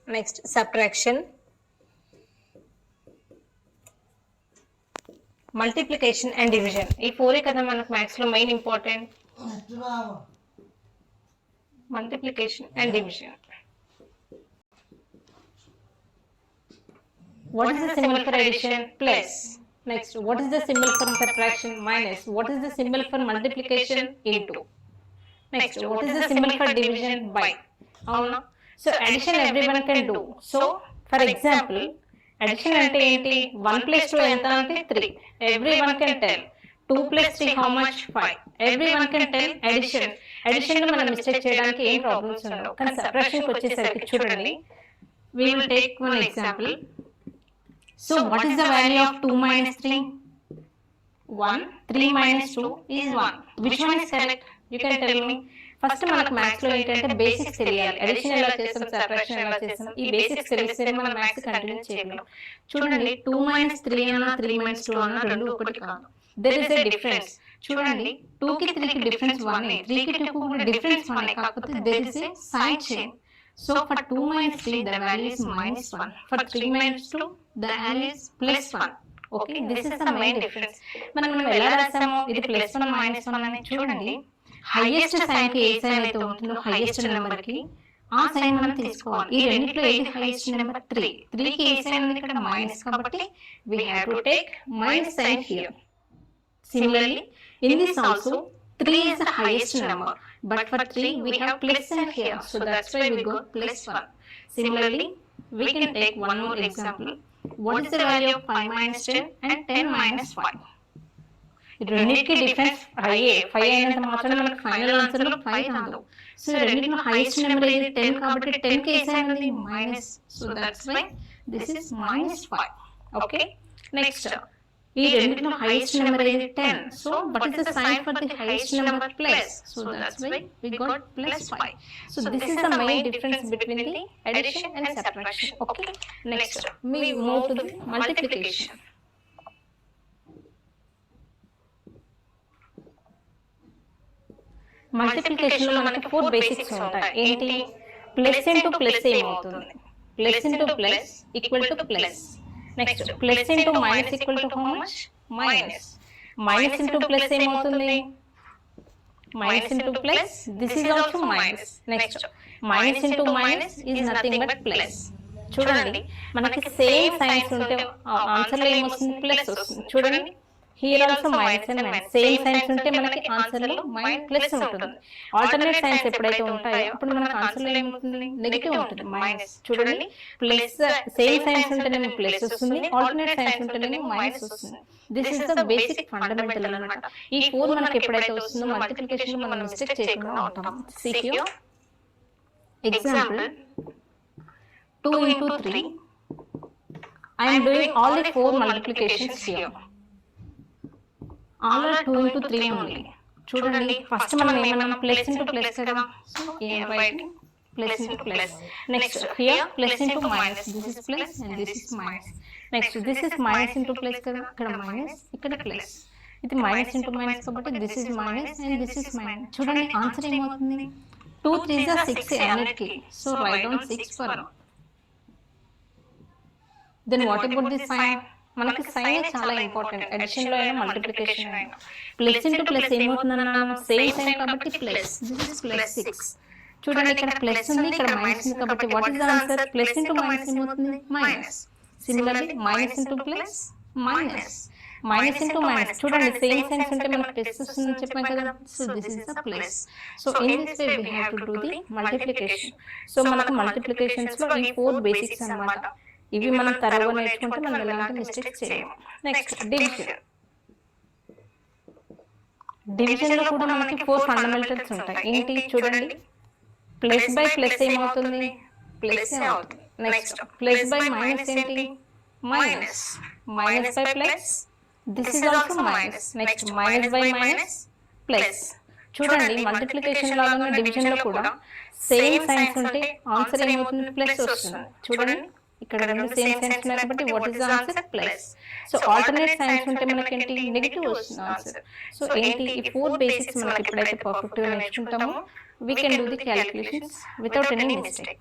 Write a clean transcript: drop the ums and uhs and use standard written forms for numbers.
Next subtraction, multiplication and division. ఈ 4 కదా మనకు మ్యాథ్స్ లో main important. Multiplication and division. What is the symbol for addition? Plus. Next, what is the symbol for subtraction? Minus. What is the symbol for multiplication? Into. Next, what is the symbol for division? By. Avuna? So addition everyone can do. So for example, addition ante enti? 1 plus 2 enta ante 3. Everyone can tell. 2 plus 3 how much? 5. Everyone can tell addition. Addition lo మనం mistake చేయడానికి ఏం problems ఉండవు. కానీ subtraction కి వచ్చేసరికి చూడండి, we will take one example. So what is the value of 2 minus 3? 1. 3 minus 2 is 1. Which one is correct? You can tell me. First మనకు maths లో ఏంటంటే బేసిక్స్ తెలియాలి. అడిషన్ ఎలా చేస్తాం, సబ్ట్రాక్షన్ ఎలా చేస్తాం, ఈ బేసిక్స్ తెలిస్తేనే మనం మ్యాథ్స్ కంటిన్యూ చేయగలం. చూడండి, 2 minus 3 అన్నా 3 minus 2 అన్నా రెండు ఒకటి కాదు. There is a difference. చూడండి, 2 కి 3 కి డిఫరెన్స్ 1, 3 కి 2 కి కూడా డిఫరెన్స్ 1, కాకపోతే there is a side chain. So for 2 minus 3 the value is minus 1. For 3 minus 2 the value is plus 1. Okay, this is the main difference. మనం ఎలా రాసాము, ఇది ప్లస్ 1 మైనస్ 1 అని. చూడండి, హైయెస్ట్ సైన్ కి ఏ సైన్ అయితే ఉంటుందో హైయెస్ట్ నెంబర్ కి ఆ సైన్ మనం తీసుకోవాలి. ఈ రెండిట్లో ఏది హైయెస్ట్ నెంబర్? 3. 3 కి ఏ సైన్ ఉంది ఇక్కడ? మైనస్, కాబట్టి we have to take minus sign here. Similarly, in this also 3 is the highest number, but for 3 we have plus sign here, so that's why we got plus 1. Similarly, we can take one more example. What is the value of 5 minus 10 and 10 minus 5? రెండింటికి difference 5 అయినంత మాత్రం మనకు final answer లో 5 రాదు. So రెండింటిలో highest number ఏది? 10, కాబట్టి 10 కి ఏ సైన్ ఉంది? Minus. So that's why this is minus 5. Okay, next ఈ రెండింటిలో హైయెస్ట్ నెంబర్ ఏది? 10. So what is the sign for the highest number? Plus. So that's why we got plus 5. So this is the main difference between the addition and subtraction. Okay, next we move to the multiplication. Multiplication లో మనకి 4 basics ఉంటాయి. ఏంటి? Plus into plus ఏమవుతుంది? Plus into plus equal to plus. Next plus into minus equal to how much? Minus. Minus into plus ఏమవుతుంది? Minus into plus, this is also minus. Next minus into minus is nothing but plus. చూడండి, మనకి same signs ఉంటే answer లో ఏమొస్తుంది? Plus వస్తుంది. చూడండి, here also minus and minus same signs ఉంటే మనకి ఆన్సర్ లో ప్లస్ ఉంటుంది. ఆల్టర్నేట్ సైన్స్ ఎప్పుడైతే ఉంటాయో అప్పుడు మనకి ఆన్సర్ లో ఏముంటుంది? నెగటివ్ ఉంటుంది, మైనస్. చూడండి, ప్లస్ సేమ్ సైన్స్ ఉంటేనే ప్లస్ వస్తుంది, ఆల్టర్నేట్ సైన్స్ ఉంటేనే మైనస్ వస్తుంది. This is the basic fundamental అన్నమాట. ఈ 4 మనకి ఎప్పుడైతే వస్తుందో మల్టిప్లికేషన్ లో మనం మిస్టేక్ చేయకుండా ఉంటాం. CQ example 2 into 3. I am doing all the 4 multiplications here. All are 2 into 3 only. చూడండి, ఫస్ట్ మనం ఏమన్నా ప్లస్ ఇంటూ ప్లస్ కదా, సో ఏం writing? Plus into plus. Next here plus into minus, this is plus and this is minus. Next this is minus into plus కదా, ఇక్కడ minus ఇక్కడ plus. ఇది minus into minus కాబట్టి this is minus and this is minus. చూడండి, answer ఏమవుతుంది? 2 3s are 6 అన్నిటికి. So write down 6 for. Then what about this sign? మనకి sign చాలా ఇంపార్టెంట్. అడిషన్ లో అయినా మల్టిప్లికేషన్ అయినా ప్లస్ ఇంటూ ప్లస్ ఏమవుతుందన్నా సేమ్ సైన్ కాబట్టి ప్లస్. This is plus 6. చూడండి, ఇక్కడ ప్లస్ ఉంది, ఇక్కడ మైనస్ ఉంది, కాబట్టి what is the answer? Plus into minus ఏమవుతుంది? Minus. Similarly minus into plus minus, minus into minus. చూడండి, సేమ్ సైన్స్ ఉంటే మనకి ప్లస్ వస్తుందని చెప్పాం కదా, so this is the plus. So in this way we have to do the multiplication. So మనకు multiplications లో ఈ 4 బేసిక్స్ అన్నమాట. ఇవి మనం తరచుగా నేర్చుకుంటే మనం ఎలాంటి మిస్టేక్స్ చేయము. Next division. డివిజన్ లో కూడా మనకి 4 ఫండమెంటల్స్ ఉంటాయి. ఏంటి? చూడండి, ప్లస్ బై ప్లస్ ఏమవుతుంది? ప్లస్ అవుతుంది. నెక్స్ట్ ప్లస్ బై మైనస్ ఏంటి? Minus. Minus by plus, this is also minus. Next minus by minus plus. చూడండి, మల్టిప్లికేషన్ లాగా డివిజన్ లో కూడా సేమ్ సైన్స్ ఉంటే ఆన్సర్ ఏమవుతుంది? ప్లస్ వస్తుంది. చూడండి, ఇక్కడ రెండు సేమ్ సైన్స్ ఉన్నాయి కాబట్టి what is the answer? Plus. So alternate science ఉంటే మనకి ఏంటి? నెగటివ్ వస్తుంది ఆన్సర్. సో ఏంటి? ఈ 4 బేసిక్స్ మనకి ఎప్పుడైతే పర్ఫెక్ట్ గా నేర్చుకుంటామో we can do the calculations without any mistake.